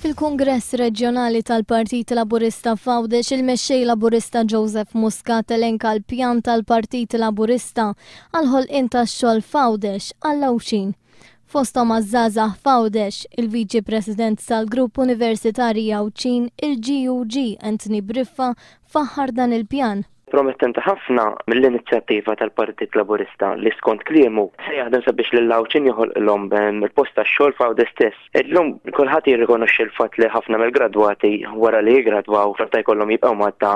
Fil-Kungress Reġjonali tal-Partit Laburista f'Għawdex, il-mexxej Laburista Joseph Muscat elenka l-pjan tal-Partit Laburista għal ħolqien tax-xogħol f'Għawdex għall-Għawxin. Fosthom għaż-żgħażagħ f'Għawdex, il-Viċi President tal-Grupp Universitarji Għawċin, il-GUG Anthony Briffa, faħħar dan il-pjan. Promettenti ħafna mill-inizjattiva tal-Partit Laburista li skont kliemu se jaħdem sabiex lill-Għawċin joħolqilhom il-post tax-xogħol f'Għawdex stess. Illum kulħadd jirrikonoxxi l-fatt li ħafna mill-gradwati wara li jiggradwaw xorta jkollhom jibqgħu madda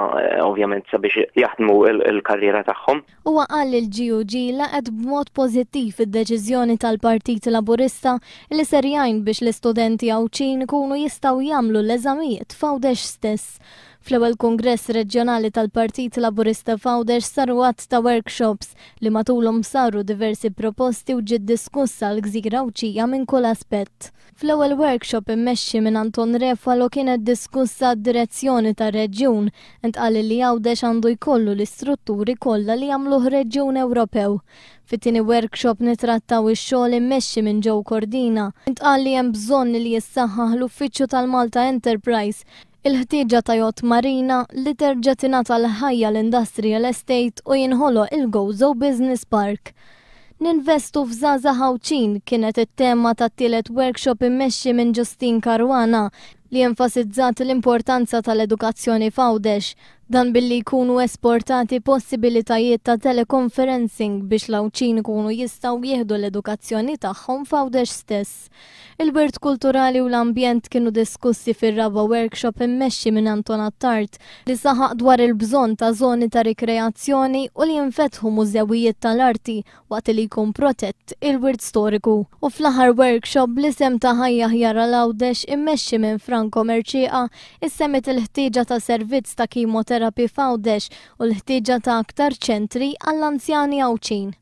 ovvjament sabiex jaħdmu l-karriera tagħhom. Huwa qal il-GUG laqgħet b'mod pożittiv id-deċiżjoni tal-Partit Laburista li ser jgħin biex l-istudenti Għawċin ikunu jistgħu jagħmlu l-eżamijiet f'Għawdex stess. Fl-ewwel Kungress Reġjonali tal-Partit Laburista f'Għawdex saru għadd ta' workshops li matulhom saru diversi proposti u ġiet diskussa l-Gżira Għawċija minn kull aspett. Fl-ewwel workshop immexxi minn Anton Refalo kienet diskussa d-direzzjoni tar-reġjun intqal li Għawdex għandu jkollu l-istrutturi kollha li jagħmluh reġjun Ewropew. Fit-tieni workshop nitrattaw ix-xogħol immexxi minn Joe Cordina. Intqal li hemm bżonn li jissaħħaħ l-uffiċċju tal-Malta Enterprise, il-ħtieġa ta' jott marina li terġa' tingħata l-ħajja l-Industrial Estate u jinħoloq il-Gozo Business Park. Ninvestu f'żgħażagħ Għawċin kienet it-tema tat-tielet workshop immexxi minn Justin Caruana li enfasizzat l-importanza tal-edukazzjoni f'Għawdex, dan billi jkunu esportati possibilitajiet ta' teleconferencing biex l-Għawċin ikunu jistgħu jieħdu l-edukazzjoni tagħhom f'Għawdex stess. Il-wirt kulturali u l-ambjent kienu diskussi fir-raba workshop immexxi minn Anton Attart li saħaq dwar il-bżonn ta' żoni ta' rikreazzjoni u li jinfetħu mużewijiet tal-arti waqt li jkun protett il-wirt storiku. U fl-aħħar workshop bl-isem ta' ħajja ħjar Għawdex immexxi minn Franco Merċieqa issemmet il-ħtieġa ta' servizz ta' kimoterapi f'Għawdex u l-ħtieġa ta' aktar ċentri għall-anzjani Għawċin.